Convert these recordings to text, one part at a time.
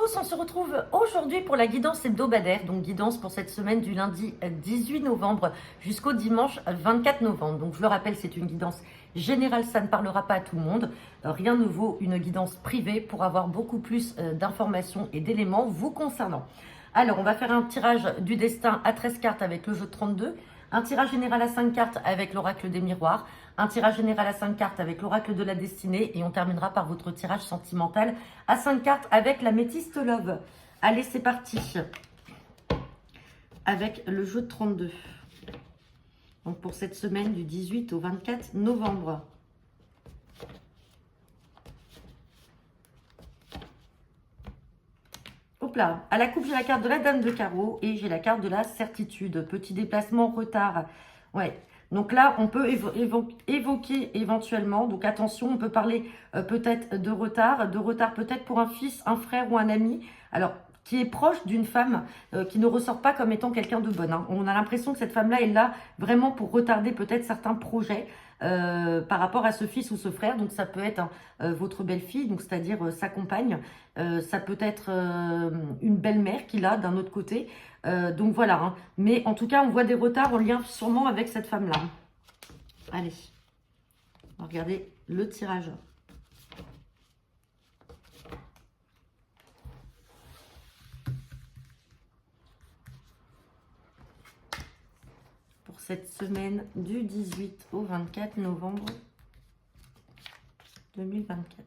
tous, on se retrouve aujourd'hui pour la guidance hebdomadaire, donc guidance pour cette semaine du lundi 18 novembre jusqu'au dimanche 24 novembre. Donc je le rappelle, c'est une guidance générale, ça ne parlera pas à tout le monde. Rien ne vaut une guidance privée pour avoir beaucoup plus d'informations et d'éléments vous concernant. Alors on va faire un tirage du destin à 13 cartes avec le jeu de 32, un tirage général à 5 cartes avec l'oracle des miroirs, un tirage général à 5 cartes avec l'oracle de la destinée et on terminera par votre tirage sentimental à 5 cartes avec la métiste love. Allez, c'est parti avec le jeu de 32. Donc pour cette semaine du 18 au 24 novembre. Hop là, à la coupe, j'ai la carte de la dame de carreau et j'ai la carte de la certitude. Petit déplacement, retard. Ouais. Donc là, on peut évoquer éventuellement, donc attention, on peut parler peut-être de retard peut-être pour un fils, un frère ou un ami, alors qui est proche d'une femme qui ne ressort pas comme étant quelqu'un de bonne. Hein. On a l'impression que cette femme-là est là vraiment pour retarder peut-être certains projets par rapport à ce fils ou ce frère. Donc ça peut être votre belle-fille, donc c'est-à-dire sa compagne, ça peut être une belle-mère qu'il a d'un autre côté. Donc voilà, hein. Mais en tout cas, on voit des retards en lien sûrement avec cette femme-là. Allez, on va regarder le tirage. Pour cette semaine du 18 au 24 novembre 2024.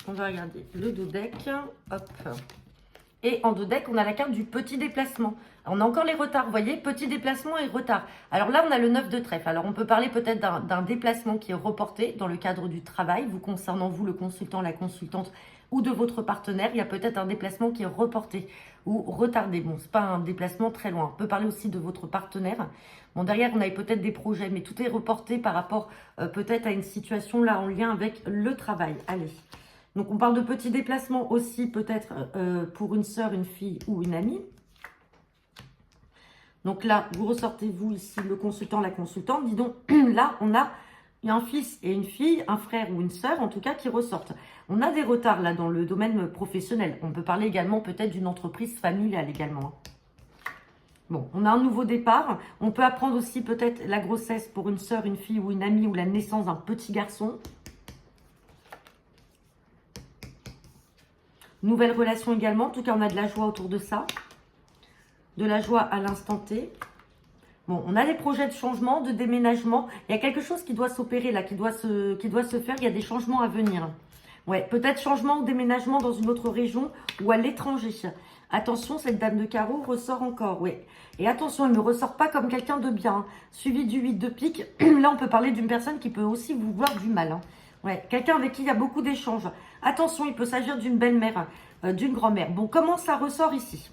On va regarder le dos deck. Hop. Et en dos deck, on a la carte du petit déplacement. On a encore les retards, vous voyez, petit déplacement et retard. Alors là, on a le 9 de trèfle. Alors on peut parler peut-être d'un déplacement qui est reporté dans le cadre du travail, vous concernant vous, le consultant, la consultante ou de votre partenaire. Il y a peut-être un déplacement qui est reporté ou retardé. Bon, c'est pas un déplacement très loin. On peut parler aussi de votre partenaire. Bon, derrière, on avait peut-être des projets, mais tout est reporté par rapport peut-être à une situation là en lien avec le travail. Allez. Donc, on parle de petits déplacements aussi, peut-être pour une sœur, une fille ou une amie. Donc là, vous ressortez, vous, ici, le consultant, la consultante. Dis donc, là, on a un fils et une fille, un frère ou une sœur, en tout cas, qui ressortent. On a des retards, là, dans le domaine professionnel. On peut parler également, peut-être, d'une entreprise familiale, également. Bon, on a un nouveau départ. On peut apprendre aussi, peut-être, la grossesse pour une sœur, une fille ou une amie, ou la naissance d'un petit garçon. Nouvelle relation également. En tout cas, on a de la joie autour de ça. De la joie à l'instant T. Bon, on a des projets de changement, de déménagement. Il y a quelque chose qui doit s'opérer là, qui doit se faire. Il y a des changements à venir. Ouais, peut-être changement ou déménagement dans une autre région ou à l'étranger. Attention, cette dame de carreau ressort encore, oui. Et attention, elle ne ressort pas comme quelqu'un de bien. Hein. Suivi du 8 de pique. Là, on peut parler d'une personne qui peut aussi vous voir du mal. Hein. Ouais, quelqu'un avec qui il y a beaucoup d'échanges. Attention, il peut s'agir d'une belle-mère, d'une grand-mère. Bon, comment ça ressort ici?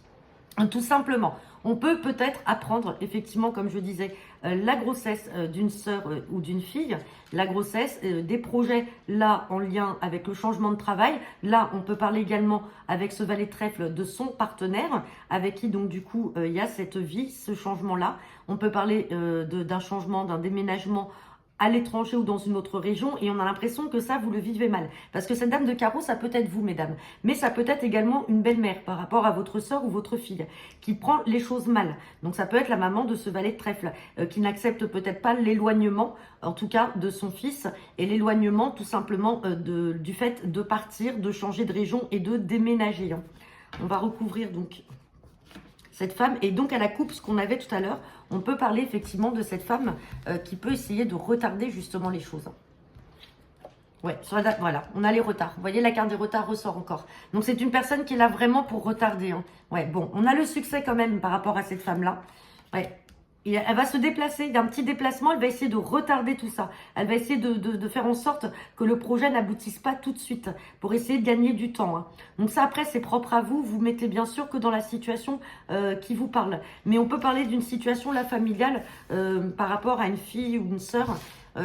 Tout simplement, on peut peut-être apprendre, effectivement, comme je disais, la grossesse d'une sœur ou d'une fille, la grossesse, des projets là en lien avec le changement de travail. Là, on peut parler également avec ce valet de trèfle de son partenaire, avec qui donc du coup il y a cette vie, ce changement-là. On peut parler d'un changement, d'un déménagement à l'étranger ou dans une autre région et on a l'impression que ça, vous le vivez mal. Parce que cette dame de carreau, ça peut être vous, mesdames. Mais ça peut être également une belle-mère par rapport à votre soeur ou votre fille qui prend les choses mal. Donc ça peut être la maman de ce valet de trèfle qui n'accepte peut-être pas l'éloignement, en tout cas de son fils, et l'éloignement tout simplement du fait de partir, de changer de région et de déménager. Hein. On va recouvrir donc cette femme, et donc à la coupe, ce qu'on avait tout à l'heure, on peut parler effectivement de cette femme qui peut essayer de retarder justement les choses. Ouais, sur la date, voilà, on a les retards. Vous voyez, la carte des retards ressort encore. Donc c'est une personne qui est là vraiment pour retarder. Hein. Ouais, bon, on a le succès quand même par rapport à cette femme-là. Ouais. Et elle va se déplacer, il y a un petit déplacement, elle va essayer de retarder tout ça. Elle va essayer de faire en sorte que le projet n'aboutisse pas tout de suite pour essayer de gagner du temps. Hein. Donc ça, après, c'est propre à vous. Vous mettez bien sûr que dans la situation qui vous parle. Mais on peut parler d'une situation là familiale par rapport à une fille ou une sœur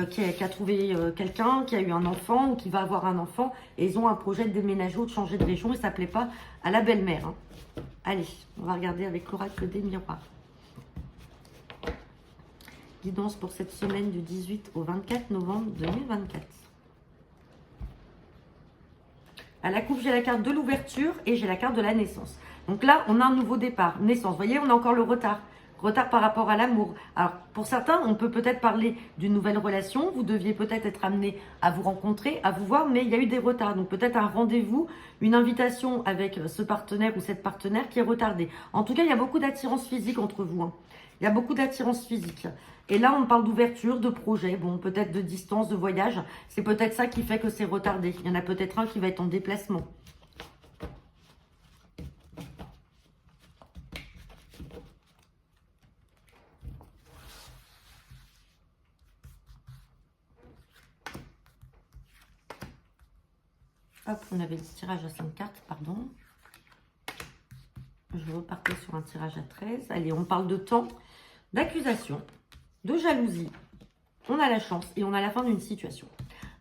qui a trouvé quelqu'un, qui a eu un enfant ou qui va avoir un enfant. Et ils ont un projet de déménager ou de changer de région et ça ne plaît pas à la belle-mère. Hein. Allez, on va regarder avec l'oracle des miroirs. Guidance pour cette semaine du 18 au 24 novembre 2024. À la coupe, j'ai la carte de l'ouverture et j'ai la carte de la naissance. Donc là, on a un nouveau départ, naissance. Vous voyez, on a encore le retard. Retard par rapport à l'amour. Alors, pour certains, on peut peut-être parler d'une nouvelle relation. Vous deviez peut-être être amené à vous rencontrer, à vous voir, mais il y a eu des retards. Donc, peut-être un rendez-vous, une invitation avec ce partenaire ou cette partenaire qui est retardée. En tout cas, il y a beaucoup d'attirance physique entre vous. Hein. Il y a beaucoup d'attirance physique. Et là, on parle d'ouverture, de projet, bon, peut-être de distance, de voyage. C'est peut-être ça qui fait que c'est retardé. Il y en a peut-être un qui va être en déplacement. Hop, on avait le tirage à 5 cartes, pardon. Je repartais sur un tirage à 13. Allez, on parle de temps, d'accusation, de jalousie. On a la chance et on a la fin d'une situation.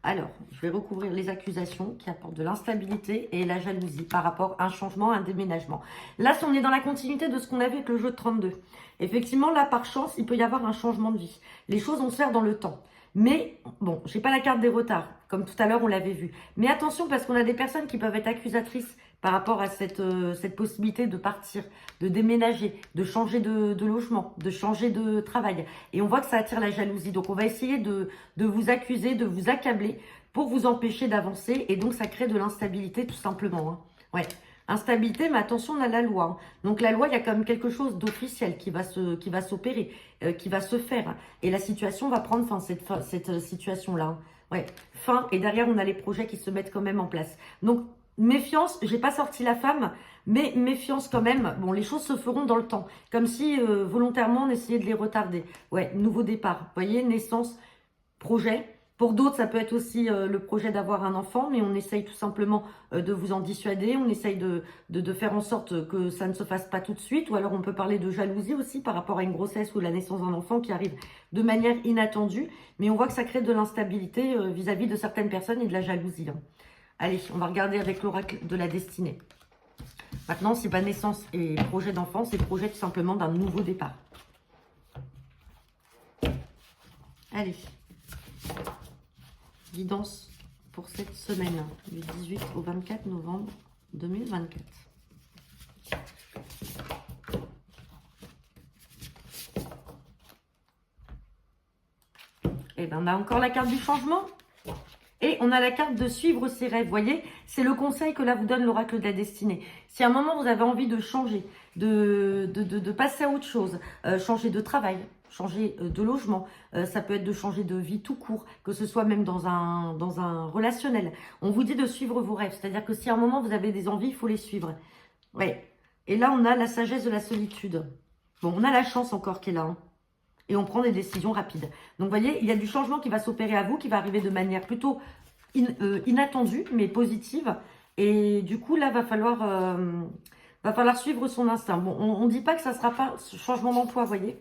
Alors, je vais recouvrir les accusations qui apportent de l'instabilité et la jalousie par rapport à un changement, à un déménagement. Là, si on est dans la continuité de ce qu'on avait avec le jeu de 32. Effectivement, là, par chance, il peut y avoir un changement de vie. Les choses vont se faire dans le temps. Mais, bon, je n'ai pas la carte des retards, comme tout à l'heure, on l'avait vu. Mais attention, parce qu'on a des personnes qui peuvent être accusatrices par rapport à cette possibilité de partir, de déménager, de changer de logement, de changer de travail. Et on voit que ça attire la jalousie. Donc, on va essayer de vous accuser, de vous accabler pour vous empêcher d'avancer. Et donc, ça crée de l'instabilité, tout simplement. Hein. Ouais. Instabilité, mais attention, on a la loi. Hein. Donc, la loi, il y a quand même quelque chose d'officiel qui va s'opérer, qui va se faire. Et la situation va prendre fin, cette situation-là. Hein. Ouais, fin. Et derrière, on a les projets qui se mettent quand même en place. Donc, méfiance, j'ai pas sorti la femme, mais méfiance quand même. Bon, les choses se feront dans le temps. Comme si, volontairement, on essayait de les retarder. Ouais, nouveau départ. Vous voyez, naissance, projet. Pour d'autres, ça peut être aussi le projet d'avoir un enfant, mais on essaye tout simplement de vous en dissuader. On essaye de faire en sorte que ça ne se fasse pas tout de suite. Ou alors, on peut parler de jalousie aussi par rapport à une grossesse ou la naissance d'un enfant qui arrive de manière inattendue. Mais on voit que ça crée de l'instabilité vis-à-vis de certaines personnes et de la jalousie. Hein. Allez, on va regarder avec l'oracle de la destinée. Maintenant, c'est pas naissance et projet d'enfant, c'est projet tout simplement d'un nouveau départ. Allez. Guidance pour cette semaine, du 18 au 24 novembre 2024. Et bien, on a encore la carte du changement. Et on a la carte de suivre ses rêves. Vous voyez, c'est le conseil que là vous donne l'oracle de la destinée. Si à un moment vous avez envie de changer, de passer à autre chose, changer de travail, changer de logement, ça peut être de changer de vie tout court, que ce soit même dans un relationnel. On vous dit de suivre vos rêves. C'est-à-dire que si à un moment vous avez des envies, il faut les suivre. Ouais. Et là, on a la sagesse de la solitude. Bon, on a la chance encore qui est là. Hein. Et on prend des décisions rapides. Donc, vous voyez, il y a du changement qui va s'opérer à vous, qui va arriver de manière plutôt inattendue, mais positive. Et du coup, là, va falloir suivre son instinct. Bon, on ne dit pas que ça ne sera pas ce changement d'emploi, vous voyez.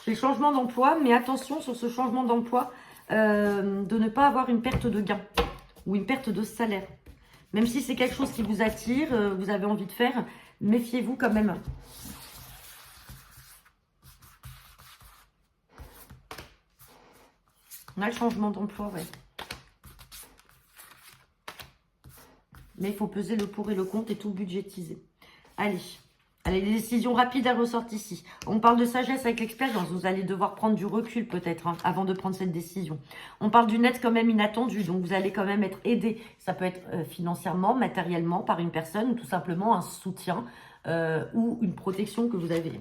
C'est le changement d'emploi, mais attention sur ce changement d'emploi, de ne pas avoir une perte de gain ou une perte de salaire. Même si c'est quelque chose qui vous attire, vous avez envie de faire, méfiez-vous quand même. On a le changement d'emploi, ouais. Mais il faut peser le pour et le contre et tout budgétiser. Allez. Allez, les décisions rapides, elles ressortent ici. On parle de sagesse avec l'expérience. Vous allez devoir prendre du recul peut-être hein, avant de prendre cette décision. On parle d'une aide quand même inattendue. Donc, vous allez quand même être aidé. Ça peut être financièrement, matériellement par une personne ou tout simplement un soutien ou une protection que vous avez.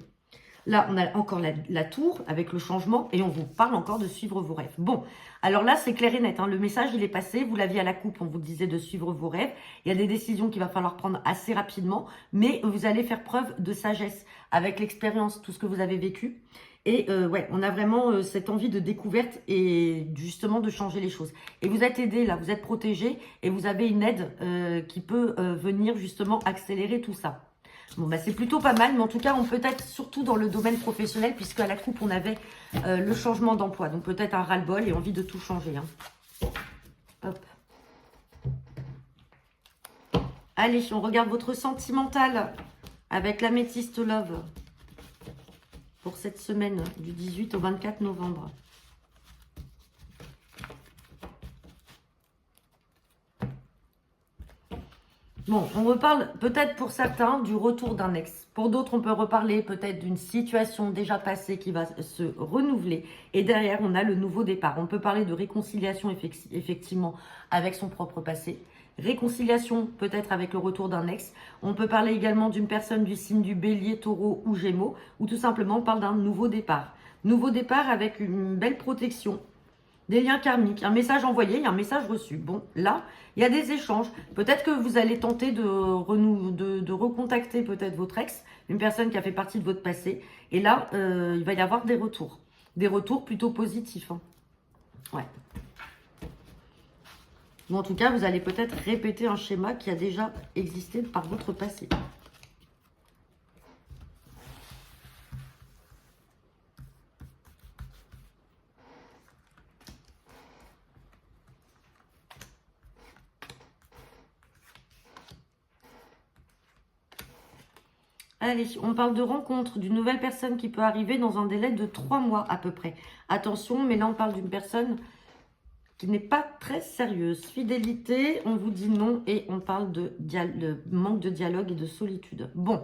Là, on a encore la tour avec le changement et on vous parle encore de suivre vos rêves. Bon, alors là, c'est clair et net. Hein, le message, il est passé. Vous l'aviez à la coupe, on vous disait de suivre vos rêves. Il y a des décisions qu'il va falloir prendre assez rapidement, mais vous allez faire preuve de sagesse avec l'expérience, tout ce que vous avez vécu. Et ouais, on a vraiment cette envie de découverte et justement de changer les choses. Et vous êtes aidé là, vous êtes protégé et vous avez une aide qui peut venir justement accélérer tout ça. Bon, bah, c'est plutôt pas mal, mais en tout cas, on peut être surtout dans le domaine professionnel, puisque à la coupe, on avait le changement d'emploi. Donc, peut-être un ras-le-bol et envie de tout changer. Hein. Hop. Allez, on regarde votre sentimental avec l'améthyste Love pour cette semaine du 18 au 24 novembre. Bon, on reparle peut-être pour certains du retour d'un ex. Pour d'autres, on peut reparler peut-être d'une situation déjà passée qui va se renouveler. Et derrière, on a le nouveau départ. On peut parler de réconciliation effectivement avec son propre passé. Réconciliation peut-être avec le retour d'un ex. On peut parler également d'une personne du signe du Bélier, Taureau ou Gémeaux. Ou tout simplement, on parle d'un nouveau départ. Nouveau départ avec une belle protection. Des liens karmiques, un message envoyé et un message reçu. Bon, là, il y a des échanges. Peut-être que vous allez tenter de recontacter peut-être votre ex, une personne qui a fait partie de votre passé. Et là, il va y avoir des retours. Des retours plutôt positifs. Hein. Ouais. Ou en tout cas, vous allez peut-être répéter un schéma qui a déjà existé par votre passé. Allez, on parle de rencontre, d'une nouvelle personne qui peut arriver dans un délai de 3 mois à peu près. Attention, mais là on parle d'une personne qui n'est pas très sérieuse. Fidélité, on vous dit non et on parle de manque de dialogue et de solitude. Bon,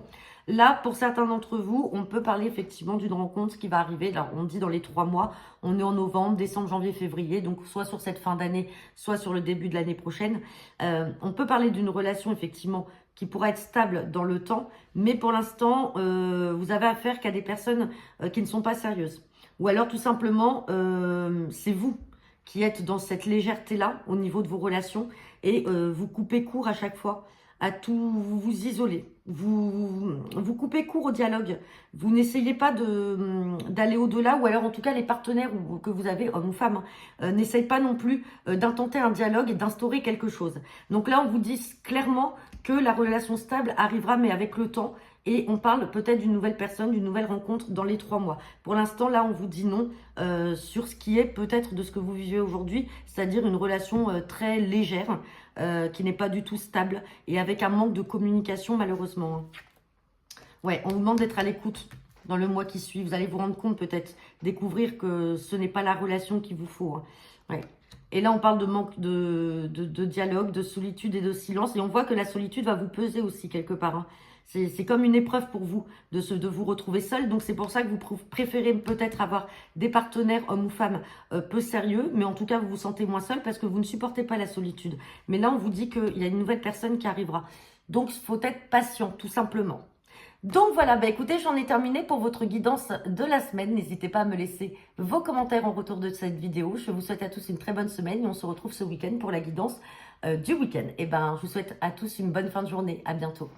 là pour certains d'entre vous, on peut parler effectivement d'une rencontre qui va arriver. Là, on dit dans les 3 mois, on est en novembre, décembre, janvier, février, donc soit sur cette fin d'année, soit sur le début de l'année prochaine. On peut parler d'une relation effectivement qui pourra être stable dans le temps, mais pour l'instant, vous avez affaire qu'à des personnes qui ne sont pas sérieuses. Ou alors tout simplement, c'est vous qui êtes dans cette légèreté-là au niveau de vos relations et vous coupez court à chaque fois à tout, vous vous isolez, vous coupez court au dialogue, vous n'essayez pas d'aller au-delà, ou alors en tout cas les partenaires que vous avez, hommes ou femmes, n'essayent pas non plus d'intenter un dialogue et d'instaurer quelque chose. Donc là, on vous dit clairement que la relation stable arrivera, mais avec le temps, et on parle peut-être d'une nouvelle personne, d'une nouvelle rencontre dans les 3 mois. Pour l'instant, là, on vous dit non sur ce qui est peut-être de ce que vous vivez aujourd'hui, c'est-à-dire une relation très légère, qui n'est pas du tout stable, et avec un manque de communication, malheureusement. Ouais, on vous demande d'être à l'écoute dans le mois qui suit. Vous allez vous rendre compte, peut-être, découvrir que ce n'est pas la relation qu'il vous faut. Hein. Ouais. Et là, on parle de manque de dialogue, de solitude et de silence. Et on voit que la solitude va vous peser aussi quelque part. Hein. C'est comme une épreuve pour vous de vous retrouver seul. Donc, c'est pour ça que vous préférez peut-être avoir des partenaires, hommes ou femmes, peu sérieux. Mais en tout cas, vous vous sentez moins seul parce que vous ne supportez pas la solitude. Mais là, on vous dit qu'il y a une nouvelle personne qui arrivera. Donc, il faut être patient, tout simplement. Donc voilà, bah écoutez, j'en ai terminé pour votre guidance de la semaine. N'hésitez pas à me laisser vos commentaires en retour de cette vidéo. Je vous souhaite à tous une très bonne semaine et on se retrouve ce week-end pour la guidance du week-end. Et ben, je vous souhaite à tous une bonne fin de journée. À bientôt.